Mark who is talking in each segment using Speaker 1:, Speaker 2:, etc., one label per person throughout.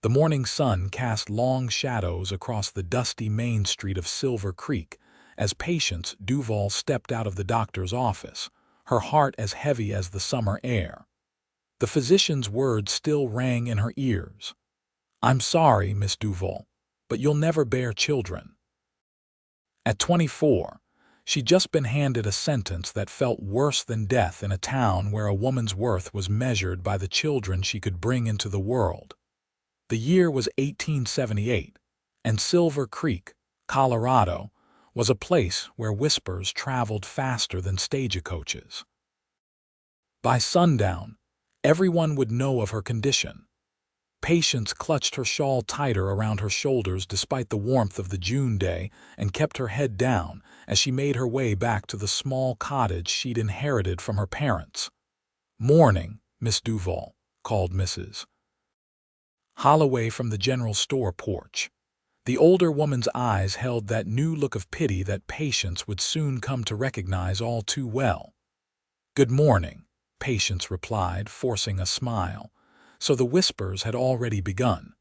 Speaker 1: The morning sun cast long shadows across the dusty main street of Silver Creek as Patience Duvall stepped out of the doctor's office, her heart as heavy as the summer air. The physician's words still rang in her ears. "I'm sorry, Miss Duvall, but you'll never bear children." At 24, she'd just been handed a sentence that felt worse than death in a town where a woman's worth was measured by the children she could bring into the world. The year was 1878, and Silver Creek, Colorado, was a place where whispers traveled faster than stagecoaches. By sundown, everyone would know of her condition. Patience clutched her shawl tighter around her shoulders despite the warmth of the June day and kept her head down as she made her way back to the small cottage she'd inherited from her parents. "Morning, Miss Duvall," called Mrs. Holloway from the general store porch. The older woman's eyes held that new look of pity that Patience would soon come to recognize all too well. "Good morning," Patience replied, forcing a smile. So the whispers had already begun.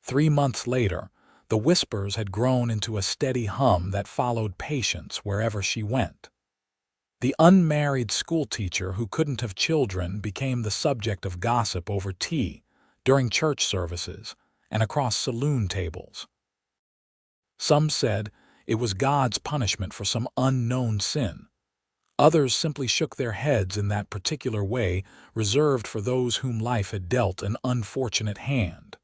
Speaker 1: 3 months later, the whispers had grown into a steady hum that followed Patience wherever she went. The unmarried schoolteacher who couldn't have children became the subject of gossip over tea, during church services, and across saloon tables. Some said it was God's punishment for some unknown sin. Others simply shook their heads in that particular way reserved for those whom life had dealt an unfortunate hand.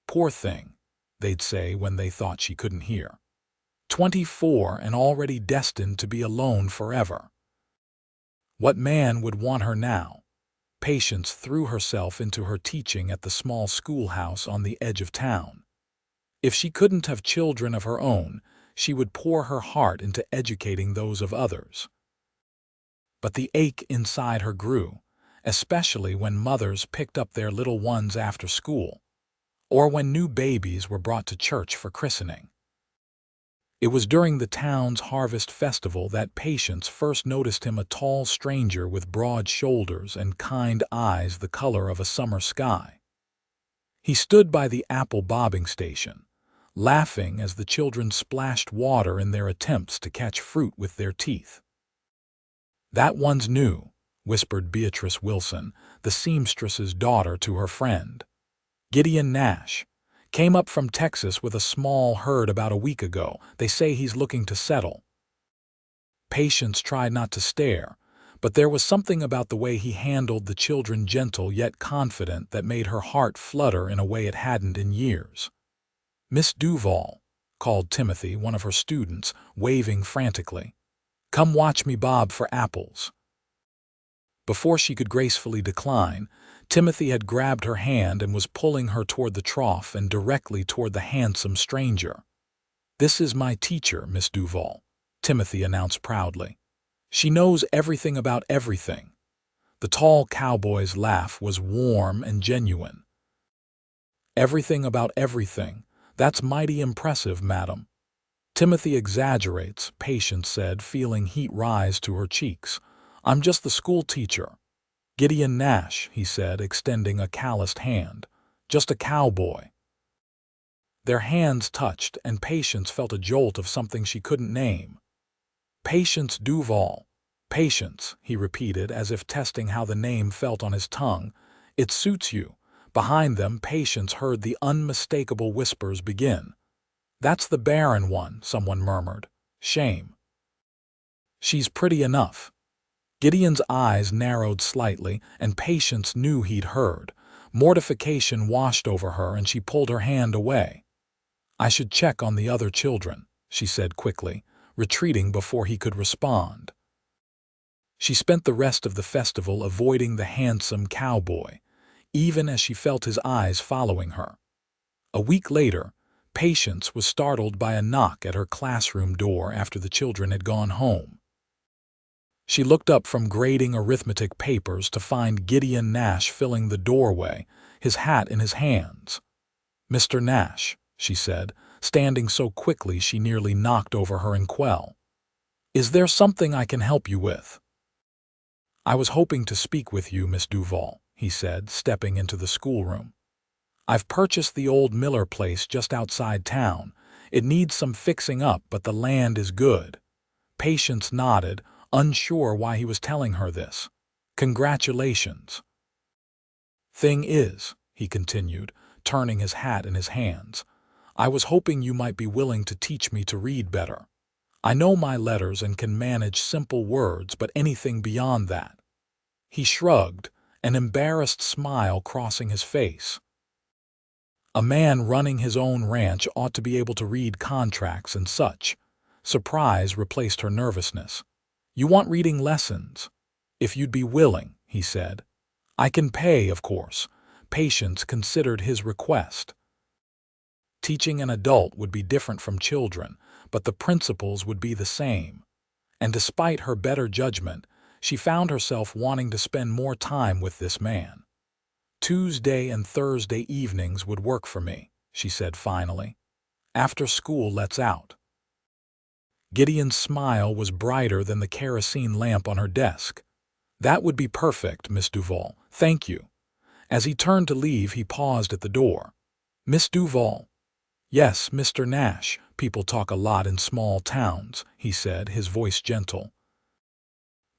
Speaker 1: "Poor thing," they'd say when they thought she couldn't hear. 24 and already destined to be alone forever. What man would want her now? Patience threw herself into her teaching at the small schoolhouse on the edge of town. If she couldn't have children of her own, she would pour her heart into educating those of others. But the ache inside her grew, especially when mothers picked up their little ones after school, or when new babies were brought to church for christening. It was during the town's harvest festival that Patience first noticed him, a tall stranger with broad shoulders and kind eyes the color of a summer sky. He stood by the apple bobbing station, laughing as the children splashed water in their attempts to catch fruit with their teeth. "That one's new," whispered Beatrice Wilson, the seamstress's daughter, to her friend. "Gideon Nash. Came up from Texas with a small herd about a week ago. They say he's looking to settle." Patience tried not to stare, but there was something about the way he handled the children, gentle yet confident, that made her heart flutter in a way it hadn't in years. "Miss Duvall," called Timothy, one of her students, waving frantically. "Come watch me bob for apples." Before she could gracefully decline, Timothy had grabbed her hand and was pulling her toward the trough and directly toward the handsome stranger. "This is my teacher, Miss Duvall," Timothy announced proudly. "She knows everything about everything." The tall cowboy's laugh was warm and genuine. "Everything about everything. That's mighty impressive, madam." "Timothy exaggerates," Patience said, feeling heat rise to her cheeks. "I'm just the school teacher." "Gideon Nash," he said, extending a calloused hand. "Just a cowboy." Their hands touched, and Patience felt a jolt of something she couldn't name. "Patience Duvall." "Patience," he repeated, as if testing how the name felt on his tongue. "It suits you." Behind them, Patience heard the unmistakable whispers begin. "That's the barren one," someone murmured. "Shame." "She's pretty enough." Gideon's eyes narrowed slightly, and Patience knew he'd heard. Mortification washed over her, and she pulled her hand away. "I should check on the other children," she said quickly, retreating before he could respond. She spent the rest of the festival avoiding the handsome cowboy, even as she felt his eyes following her. A week later, Patience was startled by a knock at her classroom door after the children had gone home. She looked up from grading arithmetic papers to find Gideon Nash filling the doorway, his hat in his hands. "Mr. Nash," she said, standing so quickly she nearly knocked over her inkwell. "Is there something I can help you with?" "I was hoping to speak with you, Miss Duvall," he said, stepping into the schoolroom. I've purchased the old Miller place just outside town. It needs some fixing up, but the land is good." Patience nodded, unsure why he was telling her this. "Congratulations." "Thing is," he continued, turning his hat in his hands, "I was hoping you might be willing to teach me to read better. I know my letters and can manage simple words, but anything beyond that." He shrugged, an embarrassed smile crossing his face. A man running his own ranch ought to be able to read contracts and such. Surprise replaced her nervousness. "You want reading lessons?" "If you'd be willing," he said. "I can pay, of course." Patience considered his request. Teaching an adult would be different from children, but the principles would be the same. And despite her better judgment, she found herself wanting to spend more time with this man. "Tuesday and Thursday evenings would work for me," she said finally. "After school lets out." Gideon's smile was brighter than the kerosene lamp on her desk. "That would be perfect, Miss Duvall. Thank you." As he turned to leave, he paused at the door. "Miss Duvall?" "Yes, Mr. Nash. People talk a lot in small towns," he said, his voice gentle.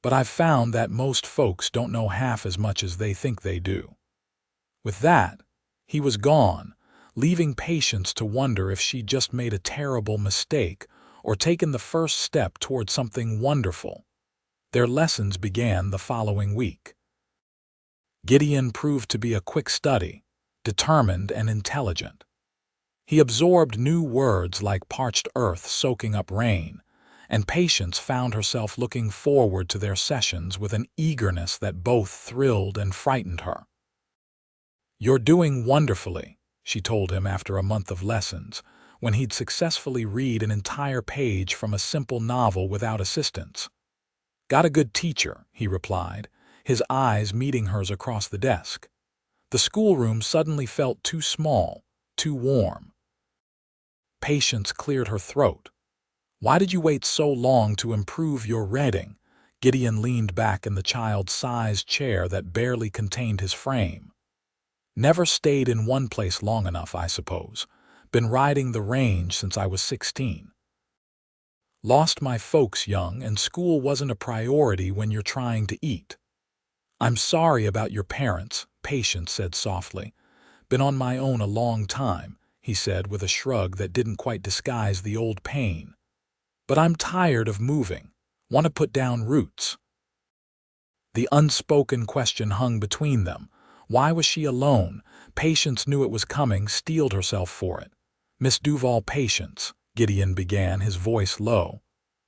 Speaker 1: "But I've found that most folks don't know half as much as they think they do." With that, he was gone, leaving Patience to wonder if she'd just made a terrible mistake or taken the first step toward something wonderful. Their lessons began the following week. Gideon proved to be a quick study, determined and intelligent. He absorbed new words like parched earth soaking up rain, and Patience found herself looking forward to their sessions with an eagerness that both thrilled and frightened her. "You're doing wonderfully," she told him after a month of lessons, when he'd successfully read an entire page from a simple novel without assistance. "Got a good teacher," he replied, his eyes meeting hers across the desk. The schoolroom suddenly felt too small, too warm. Patience cleared her throat. "Why did you wait so long to improve your reading?" Gideon leaned back in the child-sized chair that barely contained his frame. "Never stayed in one place long enough, I suppose. Been riding the range since I was 16. Lost my folks young, and school wasn't a priority when you're trying to eat." "I'm sorry about your parents," Patience said softly. "Been on my own a long time," he said with a shrug that didn't quite disguise the old pain. "But I'm tired of moving. Want to put down roots." The unspoken question hung between them. Why was she alone? Patience knew it was coming, steeled herself for it. "Miss Duvall, Patience," Gideon began, his voice low.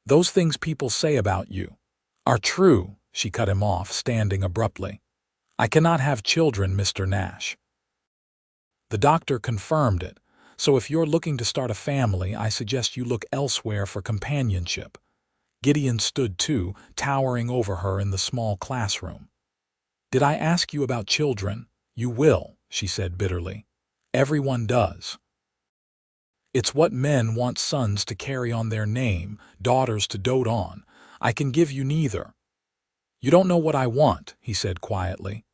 Speaker 1: "Those things people say about you are true," she cut him off, standing abruptly. "I cannot have children, Mr. Nash." The doctor confirmed it. "So if you're looking to start a family, I suggest you look elsewhere for companionship." Gideon stood too, towering over her in the small classroom. "Did I ask you about children?" "You will," she said bitterly. "Everyone does. It's what men want sons to carry on their name, daughters to dote on. I can give you neither." "You don't know what I want," he said quietly.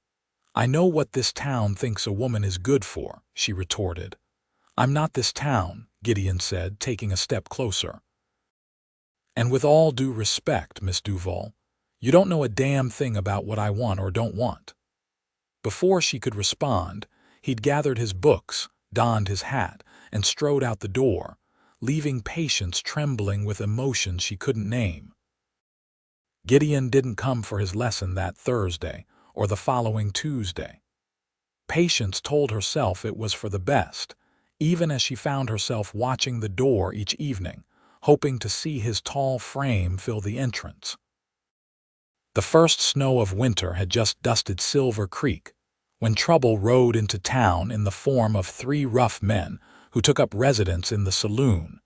Speaker 1: "I know what this town thinks a woman is good for," she retorted. "I'm not this town," Gideon said, taking a step closer. "And with all due respect, Miss Duvall, you don't know a damn thing about what I want or don't want." Before she could respond, he'd gathered his books, donned his hat, and strode out the door, leaving Patience trembling with emotions she couldn't name. Gideon didn't come for his lesson that Thursday or the following Tuesday. Patience told herself it was for the best, even as she found herself watching the door each evening, hoping to see his tall frame fill the entrance. The first snow of winter had just dusted Silver Creek, when trouble rode into town in the form of 3 rough men who took up residence in the saloon,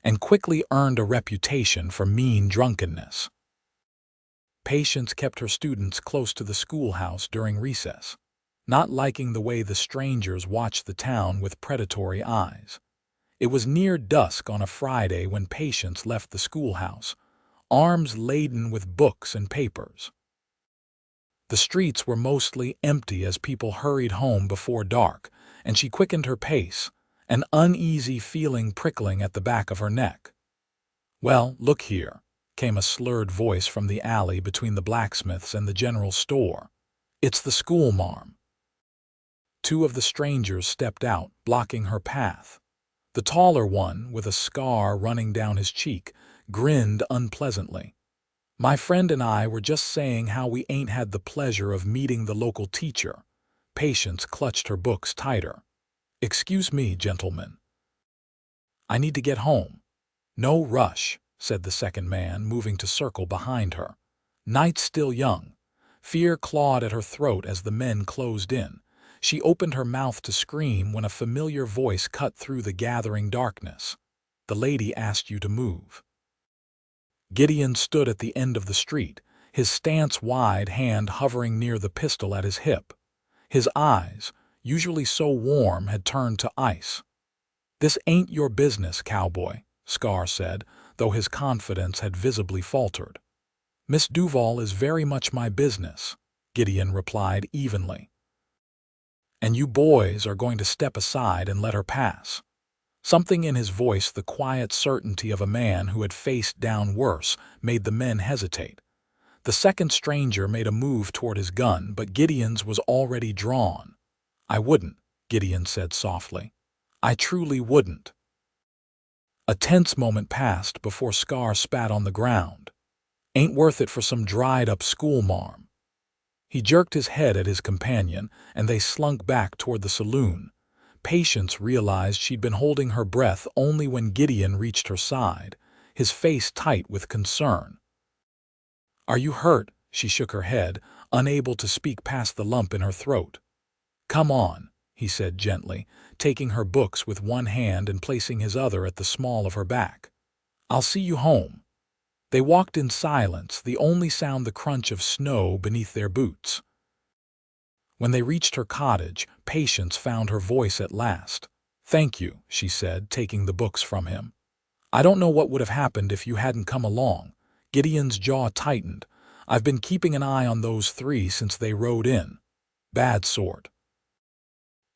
Speaker 1: and quickly earned a reputation for mean drunkenness. Patience kept her students close to the schoolhouse during recess, not liking the way the strangers watched the town with predatory eyes. It was near dusk on a Friday when Patience left the schoolhouse, arms laden with books and papers. The streets were mostly empty as people hurried home before dark, and she quickened her pace, an uneasy feeling prickling at the back of her neck. "Well, look here," came a slurred voice from the alley between the blacksmith's and the general store. "It's the schoolmarm." Two of the strangers stepped out, blocking her path. The taller one, with a scar running down his cheek, grinned unpleasantly. "My friend and I were just saying how we ain't had the pleasure of meeting the local teacher." Patience clutched her books tighter. "Excuse me, gentlemen. I need to get home." "No rush," said the second man, moving to circle behind her. "Night's still young." Fear clawed at her throat as the men closed in. She opened her mouth to scream when a familiar voice cut through the gathering darkness. "The lady asked you to move." Gideon stood at the end of the street, his stance-wide hand hovering near the pistol at his hip. His eyes, usually so warm, had turned to ice. "This ain't your business, Cowboy," Scar said, though his confidence had visibly faltered. "Miss Duvall is very much my business," Gideon replied evenly. "And you boys are going to step aside and let her pass." Something in his voice, the quiet certainty of a man who had faced down worse, made the men hesitate. The second stranger made a move toward his gun, but Gideon's was already drawn. "I wouldn't," Gideon said softly. "I truly wouldn't." A tense moment passed before Scar spat on the ground. "Ain't worth it for some dried-up schoolmarm." He jerked his head at his companion, and they slunk back toward the saloon. Patience realized she'd been holding her breath only when Gideon reached her side, his face tight with concern. "Are you hurt?" She shook her head, unable to speak past the lump in her throat. "Come on," he said gently, taking her books with one hand and placing his other at the small of her back. "I'll see you home." They walked in silence, the only sound the crunch of snow beneath their boots. When they reached her cottage, Patience found her voice at last. "Thank you," she said, taking the books from him. "I don't know what would have happened if you hadn't come along." Gideon's jaw tightened. "I've been keeping an eye on those three since they rode in. Bad sort.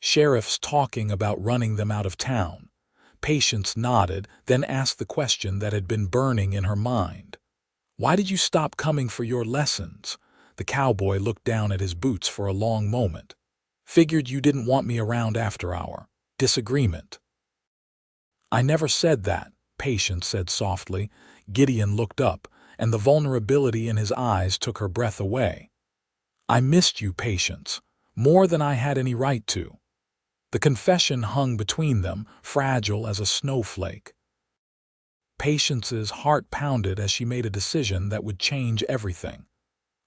Speaker 1: Sheriff's talking about running them out of town." Patience nodded, then asked the question that had been burning in her mind. "Why did you stop coming for your lessons?" The cowboy looked down at his boots for a long moment. "Figured you didn't want me around after our disagreement." "I never said that," Patience said softly. Gideon looked up, and the vulnerability in his eyes took her breath away. "I missed you, Patience, more than I had any right to." The confession hung between them, fragile as a snowflake. Patience's heart pounded as she made a decision that would change everything.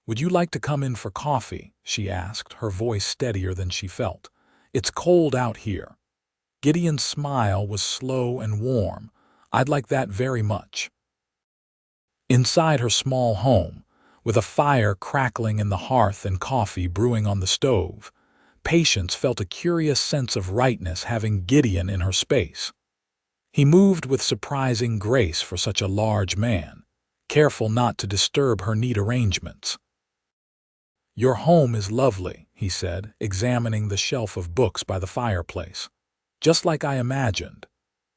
Speaker 1: "Would you like to come in for coffee?" she asked, her voice steadier than she felt. "It's cold out here." Gideon's smile was slow and warm. "I'd like that very much." Inside her small home, with a fire crackling in the hearth and coffee brewing on the stove, Patience felt a curious sense of rightness having Gideon in her space. He moved with surprising grace for such a large man, careful not to disturb her neat arrangements. "Your home is lovely," he said, examining the shelf of books by the fireplace. "Just like I imagined."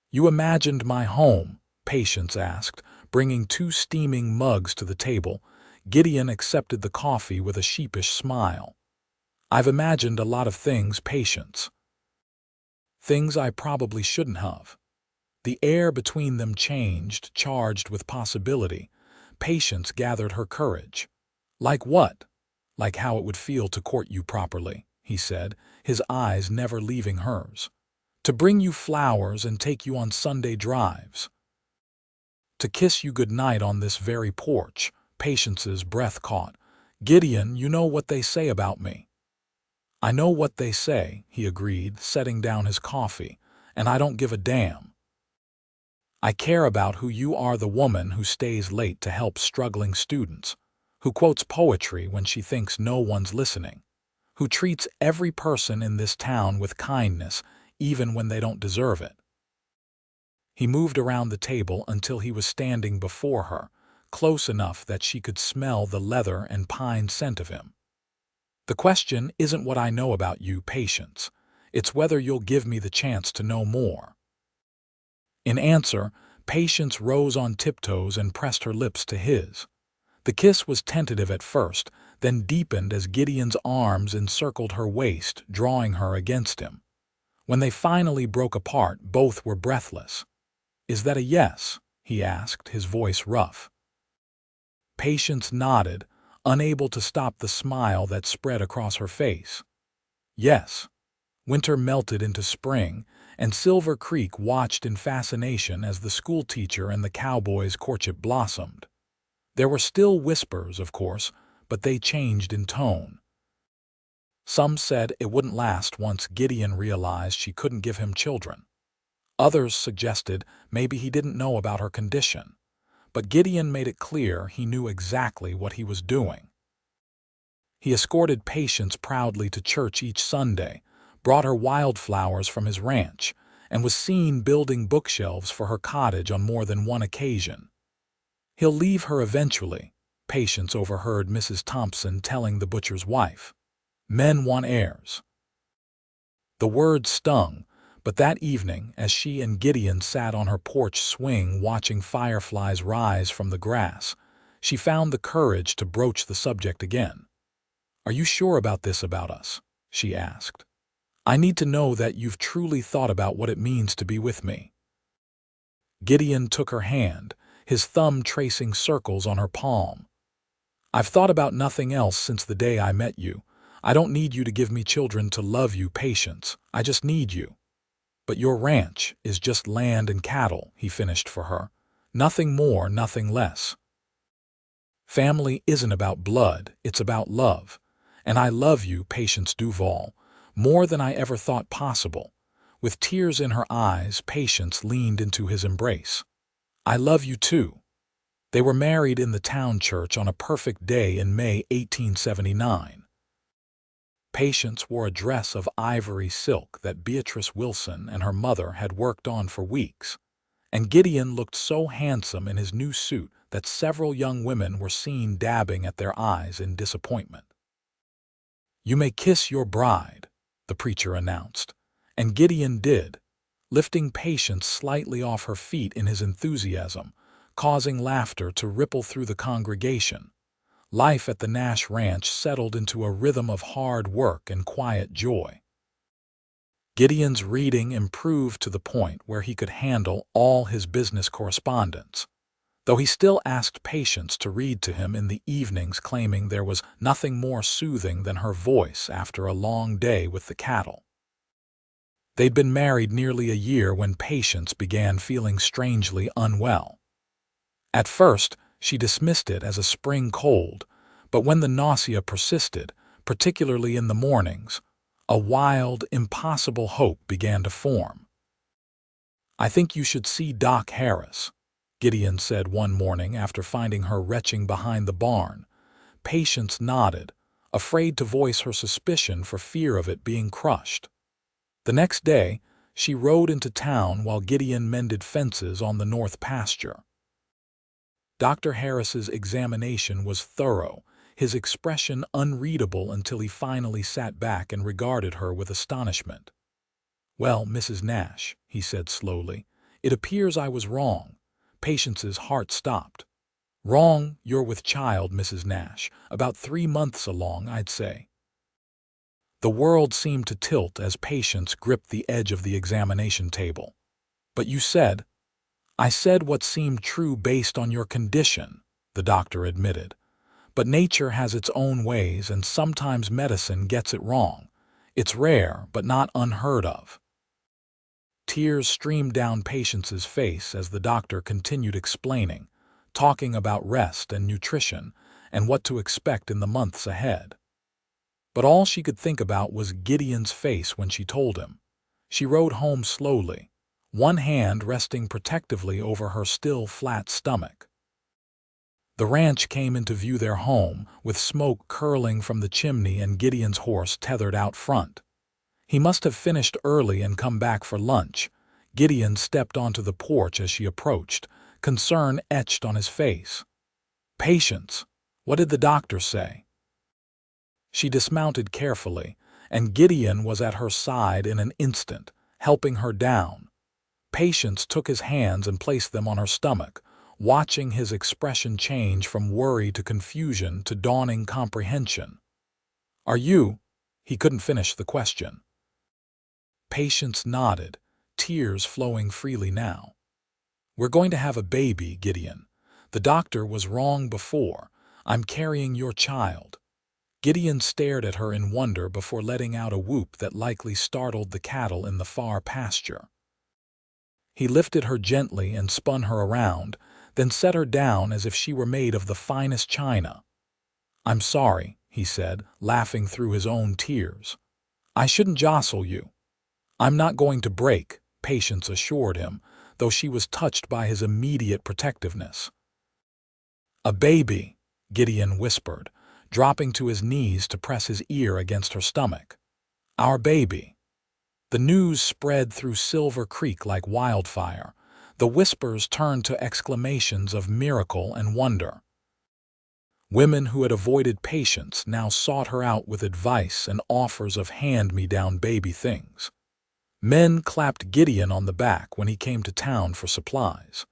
Speaker 1: "You imagined my home?" Patience asked, bringing two steaming mugs to the table. Gideon accepted the coffee with a sheepish smile. "I've imagined a lot of things, Patience. Things I probably shouldn't have." The air between them changed, charged with possibility. Patience gathered her courage. "Like what?" "Like how it would feel to court you properly," he said, his eyes never leaving hers. "To bring you flowers and take you on Sunday drives. To kiss you good night on this very porch." Patience's breath caught. "Gideon, you know what they say about me." "I know what they say," he agreed, setting down his coffee, "and I don't give a damn. I care about who you are, the woman who stays late to help struggling students, who quotes poetry when she thinks no one's listening, who treats every person in this town with kindness even when they don't deserve it." He moved around the table until he was standing before her, close enough that she could smell the leather and pine scent of him. "The question isn't what I know about you, Patience. It's whether you'll give me the chance to know more." In answer, Patience rose on tiptoes and pressed her lips to his. The kiss was tentative at first, then deepened as Gideon's arms encircled her waist, drawing her against him. When they finally broke apart, both were breathless. "Is that a yes?" he asked, his voice rough. Patience nodded, unable to stop the smile that spread across her face. Yes. Winter melted into spring, and Silver Creek watched in fascination as the schoolteacher and the cowboy's courtship blossomed. There were still whispers, of course, but they changed in tone. Some said it wouldn't last once Gideon realized she couldn't give him children. Others suggested maybe he didn't know about her condition. But Gideon made it clear he knew exactly what he was doing. He escorted Patience proudly to church each Sunday, brought her wildflowers from his ranch, and was seen building bookshelves for her cottage on more than one occasion. "He'll leave her eventually," Patience overheard Mrs. Thompson telling the butcher's wife. "Men want heirs." The word stung, but that evening, as she and Gideon sat on her porch swing watching fireflies rise from the grass, she found the courage to broach the subject again. "Are you sure about this about us?" she asked. "I need to know that you've truly thought about what it means to be with me." Gideon took her hand, his thumb tracing circles on her palm. "I've thought about nothing else since the day I met you. I don't need you to give me children to love you, Patience. I just need you. But your ranch is just land and cattle," he finished for her. "Nothing more, nothing less. Family isn't about blood, it's about love. And I love you, Patience Duvall, more than I ever thought possible." With tears in her eyes, Patience leaned into his embrace. "I love you too." They were married in the town church on a perfect day in May 1879. Patience wore a dress of ivory silk that Beatrice Wilson and her mother had worked on for weeks, and Gideon looked so handsome in his new suit that several young women were seen dabbing at their eyes in disappointment. "You may kiss your bride," the preacher announced, and Gideon did, lifting Patience slightly off her feet in his enthusiasm, causing laughter to ripple through the congregation. Life at the Nash Ranch settled into a rhythm of hard work and quiet joy. Gideon's reading improved to the point where he could handle all his business correspondence, though he still asked Patience to read to him in the evenings, claiming there was nothing more soothing than her voice after a long day with the cattle. They'd been married nearly a year when Patience began feeling strangely unwell. At first, she dismissed it as a spring cold, but when the nausea persisted, particularly in the mornings, a wild, impossible hope began to form. "I think you should see Doc Harris," Gideon said one morning after finding her retching behind the barn. Patience nodded, afraid to voice her suspicion for fear of it being crushed. The next day, she rode into town while Gideon mended fences on the north pasture. Dr. Harris's examination was thorough, his expression unreadable until he finally sat back and regarded her with astonishment. "Well, Mrs. Nash," he said slowly, "it appears I was wrong." Patience's heart stopped. "Wrong, you're with child, Mrs. Nash, about 3 months along, I'd say." The world seemed to tilt as Patience gripped the edge of the examination table. "But you said—" "I said what seemed true based on your condition," the doctor admitted. "But nature has its own ways, and sometimes medicine gets it wrong. It's rare, but not unheard of." Tears streamed down Patience's face as the doctor continued explaining, talking about rest and nutrition and what to expect in the months ahead. But all she could think about was Gideon's face when she told him. She rode home slowly, one hand resting protectively over her still flat stomach. The ranch came into view, their home, with smoke curling from the chimney and Gideon's horse tethered out front. He must have finished early and come back for lunch. Gideon stepped onto the porch as she approached, concern etched on his face. "Patience, what did the doctor say?" She dismounted carefully, and Gideon was at her side in an instant, helping her down. Patience took his hands and placed them on her stomach, watching his expression change from worry to confusion to dawning comprehension. "Are you?" He couldn't finish the question. Patience nodded, tears flowing freely now. "We're going to have a baby, Gideon. The doctor was wrong before. I'm carrying your child." Gideon stared at her in wonder before letting out a whoop that likely startled the cattle in the far pasture. He lifted her gently and spun her around, then set her down as if she were made of the finest china. "I'm sorry," he said, laughing through his own tears. "I shouldn't jostle you." "I'm not going to break," Patience assured him, though she was touched by his immediate protectiveness. "A baby," Gideon whispered, dropping to his knees to press his ear against her stomach. "Our baby." The news spread through Silver Creek like wildfire. The whispers turned to exclamations of miracle and wonder. Women who had avoided Patience now sought her out with advice and offers of hand-me-down baby things. Men clapped Gideon on the back when he came to town for supplies.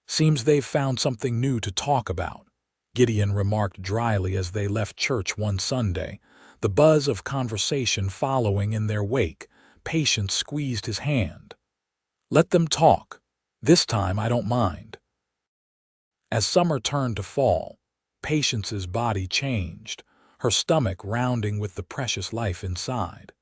Speaker 1: "Seems they've found something new to talk about," Gideon remarked dryly as they left church one Sunday, the buzz of conversation following in their wake. Patience squeezed his hand. "Let them talk. This time I don't mind." As summer turned to fall, Patience's body changed, her stomach rounding with the precious life inside.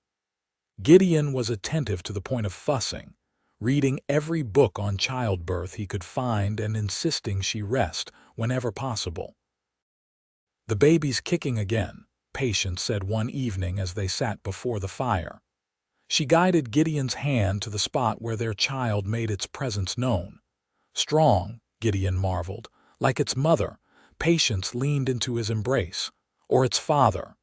Speaker 1: Gideon was attentive to the point of fussing, reading every book on childbirth he could find and insisting she rest whenever possible. "The baby's kicking again," Patience said one evening as they sat before the fire. She guided Gideon's hand to the spot where their child made its presence known. "Strong," Gideon marveled, "like its mother." Patience leaned into his embrace. "Or its father."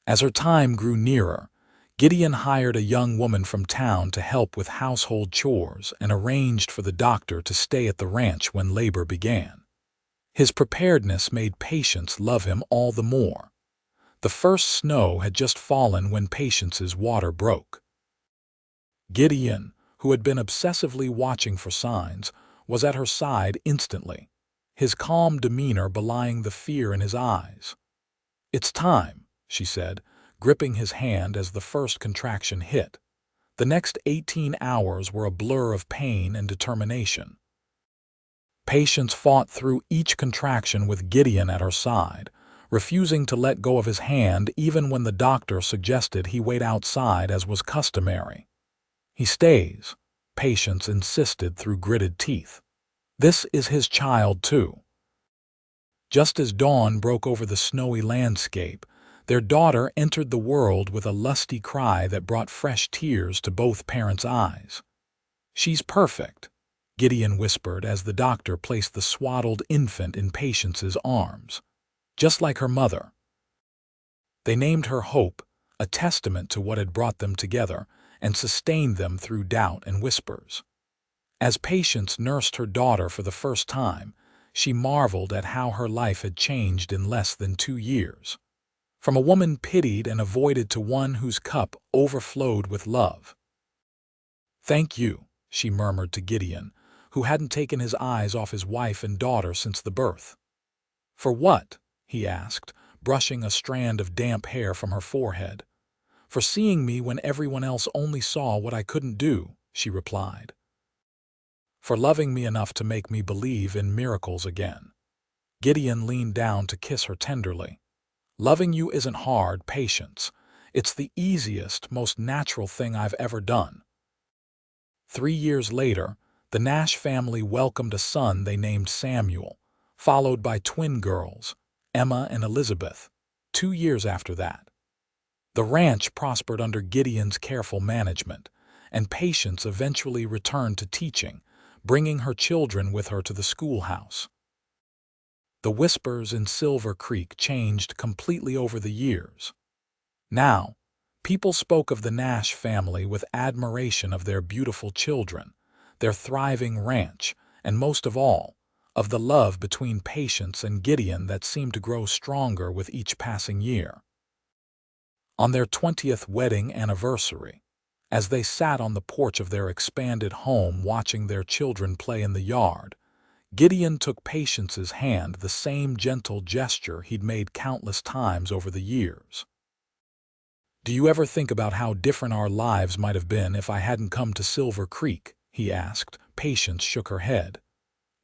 Speaker 1: As her time grew nearer, Gideon hired a young woman from town to help with household chores and arranged for the doctor to stay at the ranch when labor began. His preparedness made Patience love him all the more. The first snow had just fallen when Patience's water broke. Gideon, who had been obsessively watching for signs, was at her side instantly, his calm demeanor belying the fear in his eyes. "It's time," she said, gripping his hand as the first contraction hit. The next 18 hours were a blur of pain and determination. Patience fought through each contraction with Gideon at her side, refusing to let go of his hand even when the doctor suggested he wait outside as was customary. "He stays," Patience insisted through gritted teeth. "This is his child, too." Just as dawn broke over the snowy landscape, their daughter entered the world with a lusty cry that brought fresh tears to both parents' eyes. "She's perfect," Gideon whispered as the doctor placed the swaddled infant in Patience's arms. "Just like her mother." They named her Hope, a testament to what had brought them together and sustained them through doubt and whispers. As Patience nursed her daughter for the first time, she marveled at how her life had changed in less than 2 years. From a woman pitied and avoided to one whose cup overflowed with love. "Thank you," she murmured to Gideon, who hadn't taken his eyes off his wife and daughter since the birth. "For what?" he asked, brushing a strand of damp hair from her forehead. "For seeing me when everyone else only saw what I couldn't do," she replied. "For loving me enough to make me believe in miracles again." Gideon leaned down to kiss her tenderly. "Loving you isn't hard, Patience. It's the easiest, most natural thing I've ever done." 3 years later, the Nash family welcomed a son they named Samuel, followed by twin girls, Emma and Elizabeth, 2 years after that. The ranch prospered under Gideon's careful management, and Patience eventually returned to teaching, bringing her children with her to the schoolhouse. The whispers in Silver Creek changed completely over the years. Now, people spoke of the Nash family with admiration of their beautiful children, their thriving ranch, and most of all, of the love between Patience and Gideon that seemed to grow stronger with each passing year. On their 20th wedding anniversary, as they sat on the porch of their expanded home watching their children play in the yard, Gideon took Patience's hand, the same gentle gesture he'd made countless times over the years. "Do you ever think about how different our lives might have been if I hadn't come to Silver Creek?" he asked. Patience shook her head.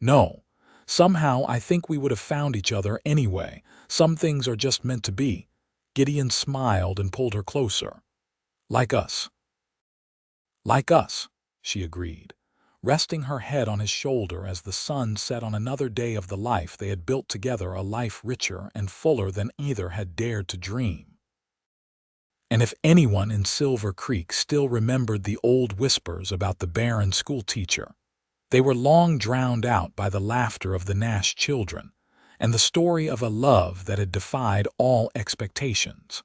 Speaker 1: "No. Somehow I think we would have found each other anyway. Some things are just meant to be." Gideon smiled and pulled her closer. "Like us." "Like us," she agreed, resting her head on his shoulder as the sun set on another day of the life they had built together, a life richer and fuller than either had dared to dream. And if anyone in Silver Creek still remembered the old whispers about the barren schoolteacher, they were long drowned out by the laughter of the Nash children and the story of a love that had defied all expectations.